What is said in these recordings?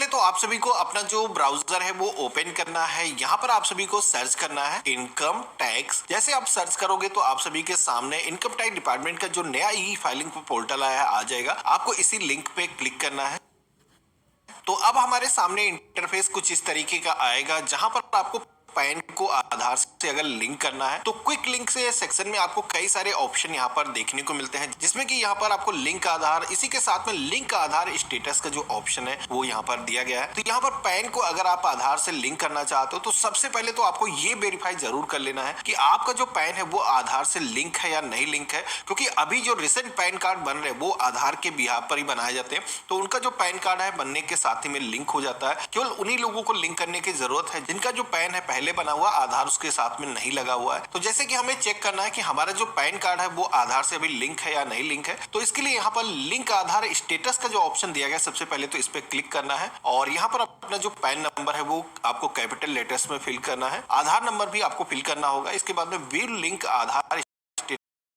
तो आप सभी को अपना जो ब्राउजर है वो ओपन करना है। यहाँ पर आप सभी को सर्च करना है इनकम टैक्स। जैसे आप सर्च करोगे तो आप सभी के सामने इनकम टैक्स डिपार्टमेंट का जो नया ई फाइलिंग पोर्टल आया है आ जाएगा। आपको इसी लिंक पे क्लिक करना है। तो अब हमारे सामने इंटरफेस कुछ इस तरीके का आएगा, जहां पर आपको पैन को आधार से अगर लिंक करना है तो क्विक लिंक से सेक्शन में आपको कई सारे ऑप्शन यहाँ पर देखने को मिलते हैं, जिसमें कि यहाँ पर आपको लिंक आधार, इसी के साथ में लिंक आधार स्टेटस का जो ऑप्शन है वो यहाँ पर दिया गया है। तो यहाँ पर पैन को अगर आप आधार से लिंक करना चाहते हो तो सबसे पहले तो आपको ये वेरीफाई जरूर कर लेना है कि आपका जो पैन है वो आधार से लिंक है या नहीं लिंक है, क्योंकि अभी जो रिसेंट पैन कार्ड बन रहे हैं वो आधार के बिहार पर ही बनाए जाते हैं। तो उनका जो पैन कार्ड है बनने के साथ ही में लिंक हो जाता है। केवल उन्हीं लोगों को लिंक करने की जरूरत है जिनका जो पैन है पहले बना हुआ, आधार उसके साथ में नहीं लगा हुआ है। तो जैसे कि हमें चेक करना है कि हमारा जो पैन कार्ड है वो आधार से अभी लिंक है या नहीं लिंक है, तो इसके लिए यहाँ पर लिंक आधार स्टेटस का जो ऑप्शन दिया गया सबसे पहले तो इस पे क्लिक करना है और यहाँ पर अपना जो पैन नंबर है वो आपको कैपिटल लेटर्स में फिल करना है। आधार नंबर भी आपको फिल करना होगा। इसके बाद में विल लिंक आधार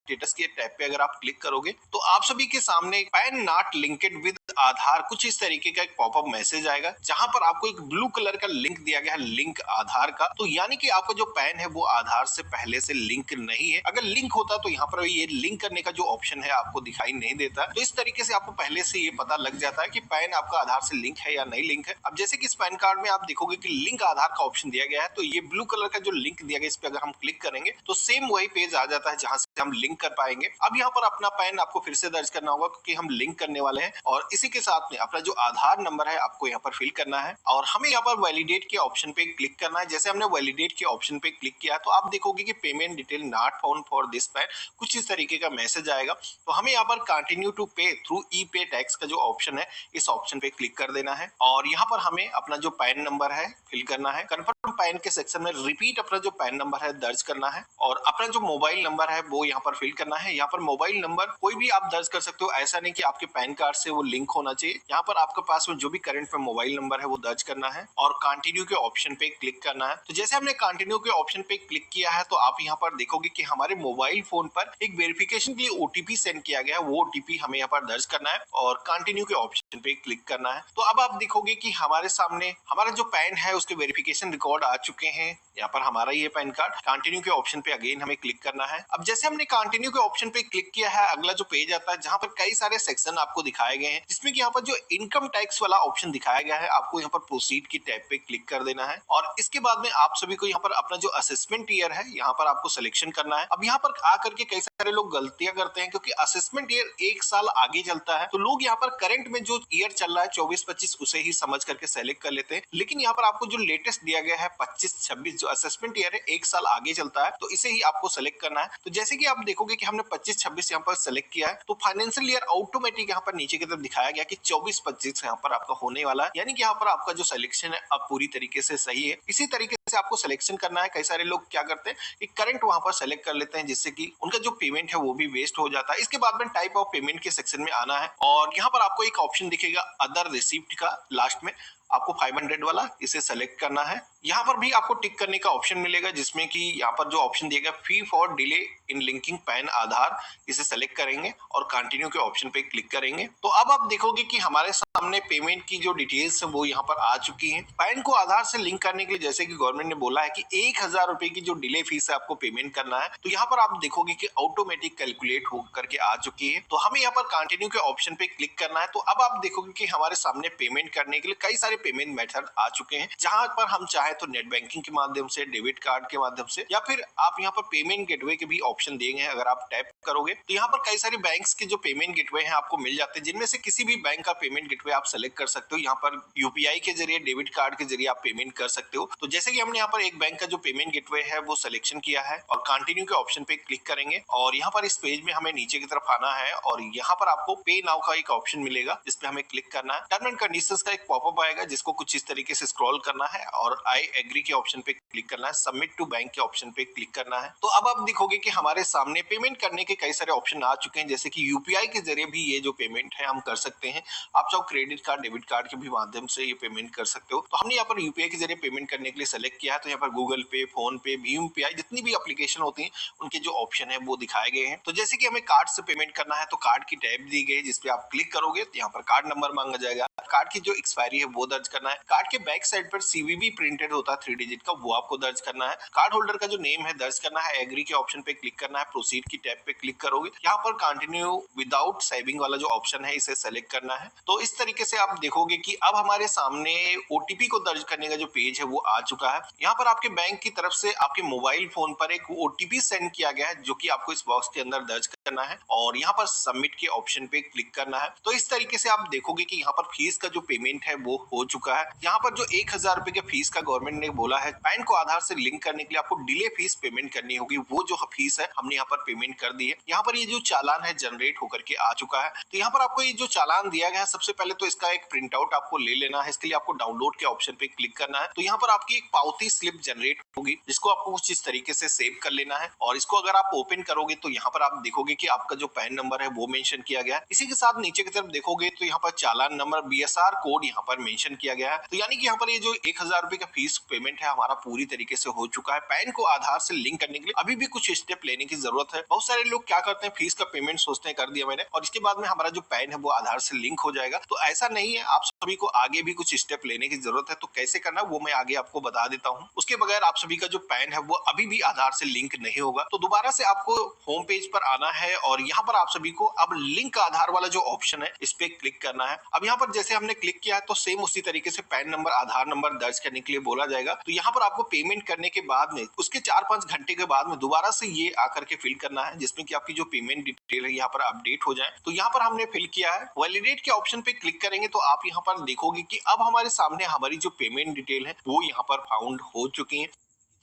स्टेटस के टैब पे अगर आप क्लिक करोगे तो आप सभी के सामने पैन नॉट लिंक्ड विद आधार कुछ इस तरीके का एक पॉपअप मैसेज आएगा, जहां पर आपको एक ब्लू कलर का लिंक दिया गया है लिंक आधार का। तो यानी कि आपका जो पैन है वो आधार से पहले से लिंक नहीं है। अगर लिंक होता तो यहाँ पर ये लिंक करने का जो ऑप्शन है आपको दिखाई नहीं देता। तो इस तरीके से आपको पहले से ये पता लग जाता है कि पैन आपका आधार से लिंक है या नहीं लिंक है। अब जैसे कि इस पैन कार्ड में आप देखोगे कि लिंक आधार का ऑप्शन दिया गया है, तो ये ब्लू कलर का जो लिंक दिया गया इस पे अगर हम क्लिक करेंगे तो सेम वही पेज आ जाता है जहां से हम लिंक कर पाएंगे। अब यहाँ पर अपना पैन आपको फिर से दर्ज करना होगा क्योंकि हम लिंक करने वाले हैं, और इसी के साथ में अपना जो आधार नंबर है आपको यहाँ पर फिल करना है और हमें यहाँ पर वैलिडेट के ऑप्शन पे क्लिक करना है। जैसे हमने वैलिडेट के ऑप्शन पे क्लिक किया तो आप देखोगे कि payment detail not found for this pan कुछ इस तरीके का मैसेज आएगा। तो हमें यहाँ पर कंटिन्यू टू पे थ्रू ई पे टैक्स का जो ऑप्शन है इस ऑप्शन पे क्लिक कर देना है और यहाँ पर हमें अपना जो पैन नंबर है फिल करना है। कंफर्म पैन के सेक्शन में रिपीट अपना जो पैन नंबर है दर्ज करना है और अपना जो मोबाइल नंबर है वो यहाँ पर फिल करना है। यहाँ पर मोबाइल नंबर कोई भी आप दर्ज कर सकते हो, ऐसा नहीं कि आपके पैन कार्ड से वो लिंक होना चाहिए। यहाँ पर आपके पास में जो भी करंट में मोबाइल नंबर है वो दर्ज करना है और कंटिन्यू के ऑप्शन पे क्लिक करना है। तो जैसे हमने कंटिन्यू के ऑप्शन पे क्लिक किया है तो आप यहाँ पर देखोगे कि हमारे मोबाइल फोन पर एक वेरिफिकेशन के लिए ओटीपी सेंड किया गया है। वो ओटीपी हमें यहाँ पर दर्ज करना है और कंटिन्यू के ऑप्शन पे क्लिक करना है। तो अब आप देखोगे कि हमारे सामने हमारा जो पैन है उसके वेरिफिकेशन रिकॉर्ड आ चुके हैं। यहाँ पर हमारा ये पैन कार्ड, कंटिन्यू के ऑप्शन पे अगेन हमें क्लिक करना है। अब जैसे हमने कंटिन्यू के ऑप्शन पे क्लिक किया है, अगला जो पेज आता है जहां पर कई सारे सेक्शन आपको दिखाए गए हैं, जिसमें कि यहाँ पर जो इनकम टैक्स वाला ऑप्शन दिखाया गया है आपको यहाँ पर प्रोसीड की टैब पे क्लिक कर देना है और इसके बाद में आप सभी को यहाँ पर अपना जो असेसमेंट ईयर है यहाँ पर आपको सिलेक्शन करना है। अब यहाँ पर आकर के कई सारे लोग गलतियां करते हैं क्योंकि असेसमेंट ईयर एक साल आगे चलता है, तो लोग यहाँ पर करंट में जो ईयर चल रहा है 24-25 उसे ही समझ करके सेलेक्ट कर लेते हैं। लेकिन यहाँ पर आपको जो लेटेस्ट दिया गया है 25-26 जो असेसमेंट ईयर है एक साल आगे चलता है, तो इसे ही आपको सेलेक्ट करना है। तो जैसे कि आप देखोगे कि हमने 25-26 यहाँ पर सेलेक्ट किया है तो फाइनेंशियल ईयर ऑटोमेटिक यहाँ पर नीचे की तरफ दिखाया गया कि 24-25 यहाँ पर आपका होने वाला है, यानी कि यहाँ पर आपका जो सिलेक्शन है अब पूरी तरीके से सही है। इसी तरीके से आपको सिलेक्शन करना है। कई सारे लोग क्या करते हैं कि करंट वहां पर सेलेक्ट कर लेते हैं, जिससे कि उनका जो पेमेंट है वो भी वेस्ट हो जाता है। इसके बाद में टाइप ऑफ पेमेंट के सेक्शन में आना है और यहाँ पर आपको एक ऑप्शन दिखेगा अदर रिसिप्ट का, लास्ट में आपको 500 वाला, इसे सेलेक्ट करना है। यहाँ पर भी आपको टिक करने का ऑप्शन मिलेगा, जिसमें कि यहाँ पर जो ऑप्शन दिएगा fee for delay in linking PAN Aadhaar, इसे सेलेक्ट करेंगे और कंटिन्यू के ऑप्शन पे क्लिक करेंगे। तो अब आप देखोगे कि हमारे सामने पेमेंट की जो डिटेल्स है वो यहाँ पर आ चुकी हैं। पैन को आधार से लिंक करने के लिए जैसे कि गवर्नमेंट ने बोला है कि 1000 रुपए की जो डिले फीस है आपको पेमेंट करना है, तो यहाँ पर आप देखोगे कि ऑटोमेटिक कैलकुलेट हो करके आ चुकी है। तो हमें यहाँ पर कंटिन्यू के ऑप्शन पे क्लिक करना है। तो अब आप देखोगे कि हमारे सामने पेमेंट करने के लिए कई सारे पेमेंट मेथड आ चुके हैं, जहां पर हम चाहे तो नेट बैंकिंग के माध्यम से, डेबिट कार्ड के माध्यम से, या फिर आप यहाँ पर पेमेंट गेटवे के भी ऑप्शन दिए गए हैं। अगर आप टैप करोगे तो यहाँ पर कई सारे बैंक्स के जो पेमेंट गेटवे हैं आपको मिल जाते हैं, जिनमें से किसी भी बैंक का पेमेंट गेटवे आप सेलेक्ट कर सकते हो। यहाँ पर यूपीआई के जरिए, डेबिट कार्ड के जरिए आप पेमेंट कर सकते हो। तो जैसे कि हमने यहाँ पर एक बैंक का जो पेमेंट गेटवे है वो सिलेक्शन किया है और कंटिन्यू के ऑप्शन पे क्लिक करेंगे और यहाँ पर इस पेज में हमें नीचे की तरफ आना है और यहाँ पर आपको पे नाउ का एक ऑप्शन मिलेगा जिसपे हमें क्लिक करना है। टर्म एंड कंडीशंस का एक पॉपअप आएगा जिसको कुछ इस तरीके से स्क्रॉल करना है और आई एग्री के ऑप्शन पे क्लिक करना है, सबमिट टू बैंक के ऑप्शन पे क्लिक करना है। तो अब आप देखोगे कि हमारे सामने पेमेंट करने के कई सारे ऑप्शन आ चुके हैं, जैसे कि यूपीआई के जरिए भी ये जो पेमेंट है हम कर सकते हैं। आप चाहो क्रेडिट कार्ड, डेबिट कार्ड के भी माध्यम से ये पेमेंट कर सकते हो। तो हमने यहाँ पर यूपीआई के जरिए पेमेंट करने के लिए सेलेक्ट किया है, तो यहाँ पर गूगल पे, फोन पे, भीम यूपीआई जितनी भी एप्लीकेशन होती है उनके जो ऑप्शन है वो दिखाए गए हैं। तो जैसे कि हमें कार्ड से पेमेंट करना है तो कार्ड की टैब दी गई जिसपे आप क्लिक करोगे तो यहाँ पर कार्ड नंबर मांगा जाएगा, कार्ड की जो एक्सपायरी है वो दर्ज करना है। कार्ड के बैक साइड पर सीवीवी प्रिंटेड होता है 3 डिजिट का, वो आपको दर्ज करना है। कार्ड होल्डर का जो नेम है दर्ज करना है। एग्री के ऑप्शन पे क्लिक करना है। प्रोसीड की टैब पे क्लिक करोगे, यहाँ पर कंटिन्यू विदाउट सेविंग वाला जो ऑप्शन है इसे सेलेक्ट करना है। तो इस तरीके से आप देखोगे कि अब हमारे सामने ओटीपी को दर्ज करने का जो पेज है वो आ चुका है। यहाँ पर आपके बैंक की तरफ से आपके मोबाइल फोन पर एक ओटीपी सेंड किया गया है, जो कि आपको इस बॉक्स के अंदर दर्ज करना है और यहाँ पर सबमिट के ऑप्शन पे क्लिक करना है। तो इस तरीके से आप देखोगे कि यहाँ पर फीस का जो पेमेंट है वो हो चुका है। यहाँ पर जो 1000 रुपए के फीस का गवर्नमेंट ने बोला है पैन को आधार से लिंक करने के लिए आपको डिले फीस पेमेंट करनी होगी, वो जो फीस है हमने यहाँ पर पेमेंट कर दी है। यहाँ पर ये जो चालान है जनरेट होकर के आ चुका है। तो यहाँ पर आपको ये जो चालान दिया गया है, सबसे पहले तो इसका एक प्रिंट आउट आपको ले लेना है। इसके लिए आपको डाउनलोड के ऑप्शन पे क्लिक करना है। तो यहाँ पर आपकी एक पावती स्लिप जनरेट होगी, जिसको आपको कुछ इस तरीके से सेव कर लेना है और इसको अगर आप ओपन करोगे तो यहाँ पर आप देखोगे कि आपका जो पैन नंबर है वो मेंशन किया गया है। इसी के साथ नीचे की तरफ देखोगे तो यहाँ पर चालान नंबर बीएसआर कोड यहाँ पर मेंशन किया गया है। तो यानी कि यहाँ पर ये जो 1000 रुपए का फीस पेमेंट है हमारा पूरी तरीके से हो चुका है। पैन को आधार से लिंक करने के लिए अभी भी कुछ स्टेप लेने की जरूरत है। बहुत सारे लोग क्या करते हैं, फीस का पेमेंट सोचते हैं कर दिया मैंने और इसके बाद में हमारा जो पैन है वो आधार से लिंक हो जाएगा। तो ऐसा नहीं है, आप सभी को आगे भी कुछ स्टेप लेने की जरूरत है। तो कैसे करना वो मैं आगे आपको बता देता हूँ। उसके बगैर आप सभी का जो पैन है वो अभी भी आधार से लिंक नहीं होगा। तो दोबारा से आपको होम पेज पर आना है और यहाँ पर आप सभी को अब लिंक आधार वाला जो ऑप्शन है इस पे क्लिक करना है। अब यहाँ पर जैसे हमने क्लिक किया है तो सेम उसी तरीके से पैन नंबर आधार नंबर दर्ज करने के लिए बोला जाएगा। तो यहाँ पर आपको पेमेंट करने के बाद में उसके 4-5 घंटे के बाद में दोबारा से ये आकर के फिल करना है, जिसमें कि आपकी जो पेमेंट डिटेल है यहाँ पर अपडेट हो जाए। तो यहाँ पर हमने फिल किया है। वैलिडेट के ऑप्शन पे क्लिक करेंगे तो आप यहाँ पर देखोगे कि अब हमारे सामने हमारी जो पेमेंट डिटेल है वो यहाँ पर फाउंड हो चुकी है।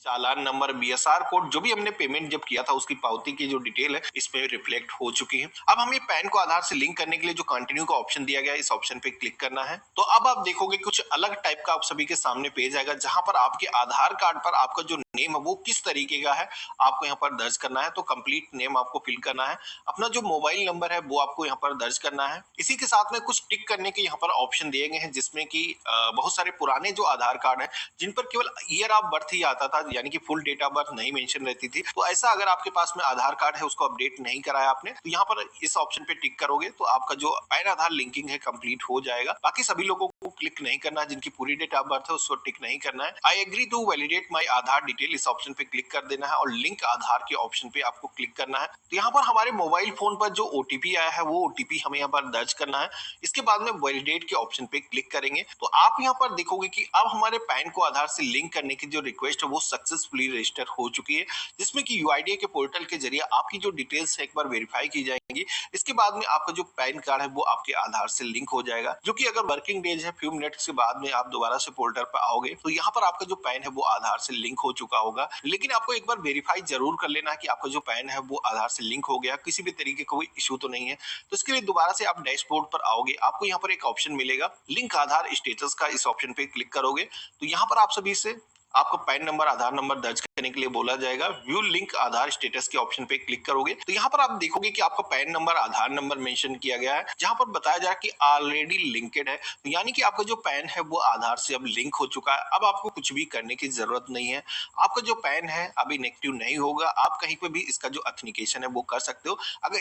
चालान नंबर बीएसआर कोड जो भी हमने पेमेंट जब किया था उसकी पावती की जो डिटेल है इस पे रिफ्लेक्ट हो चुकी है। अब हमें पैन को आधार से लिंक करने के लिए जो कंटिन्यू का ऑप्शन दिया गया है इस ऑप्शन पे क्लिक करना है। तो अब आप देखोगे कुछ अलग टाइप का आप सभी के सामने पेज आएगा, जहां पर आपके आधार कार्ड पर आपका जो नेम है वो किस तरीके का है आपको यहाँ पर दर्ज करना है। तो कंप्लीट नेम आपको फिल करना है। अपना जो मोबाइल नंबर है वो आपको यहाँ पर दर्ज करना है। इसी के साथ में कुछ टिक करने के यहाँ पर ऑप्शन दिए गए हैं, जिसमें कि बहुत सारे पुराने जो आधार कार्ड है जिन पर केवल ईयर ऑफ बर्थ ही आता था, यानी कि फुल डेट ऑफ बर्थ नहीं मेंशन रहती थी। तो ऐसा अगर आपके पास में आधार कार्ड है उसको अपडेट नहीं कराया आपने, तो यहाँ पर इस ऑप्शन पे टिक करोगे तो आपका जो पैन आधार लिंकिंग है कंप्लीट हो जाएगा। बाकी सभी लोगों को क्लिक नहीं करना है, जिनकी पूरी डेट ऑफ बर्थ है उसको टिक नहीं करना है। I agree to validate my Aadhaar detail इस ऑप्शन पे क्लिक कर देना है और लिंक आधार के ऑप्शन पे आपको क्लिक करना है। तो यहाँ पर हमारे मोबाइल फोन पर जो ओटीपी आया है वो ओटीपी हमें यहाँ पर दर्ज करना है। इसके बाद में वैलिडेट के ऑप्शन पे क्लिक करेंगे तो आप यहाँ पर देखोगे कि अब हमारे पैन को आधार से लिंक करने की जो रिक्वेस्ट है वो सक्सेसफुली रजिस्टर हो चुकी है, जिसमें कि यूआईडीए के पोर्टल के जरिए आपकी जो डिटेल्स है एक बार वेरीफाई की जाएंगी। इसके बाद में आपका जो पैन कार्ड है वो आपके आधार से लिंक हो जाएगा, जो कि अगर वर्किंग डेज है फ्यू मिनट्स के बाद में आप दोबारा से पोर्टल पर आओगे तो यहाँ पर आपका जो पैन है वो आधार से लिंक हो चुका होगा। लेकिन आपको एक बार वेरीफाई जरूर कर लेना है कि आपका जो पैन है वो आधार से लिंक हो गया, किसी भी तरीके का कोई इशू तो नहीं है। तो इसके लिए दोबारा से आप डैशबोर्ड पर आओगे, आपको यहाँ पर एक ऑप्शन मिलेगा लिंक आधार स्टेटस का। इस ऑप्शन पे क्लिक करोगे तो यहाँ पर आप सभी से आपको पैन नंबर आधार नंबर दर्ज करने के लिए बोला जाएगा। व्यू लिंक आधार स्टेटस के ऑप्शन पे क्लिक करोगे तो यहाँ पर आप देखोगे कि आपका पैन नंबर आधार नंबर मेंशन किया गया है, जहां पर बताया जा रहा है कि ऑलरेडी लिंकेड है। तो यानी कि आपका जो पैन है वो आधार से अब लिंक हो चुका है। अब आपको कुछ भी करने की जरूरत नहीं है। आपका जो पैन है अभी इनएक्टिव नहीं होगा। आप कहीं पे भी इसका जो ऑथेंटिकेशन है वो कर सकते हो। अगर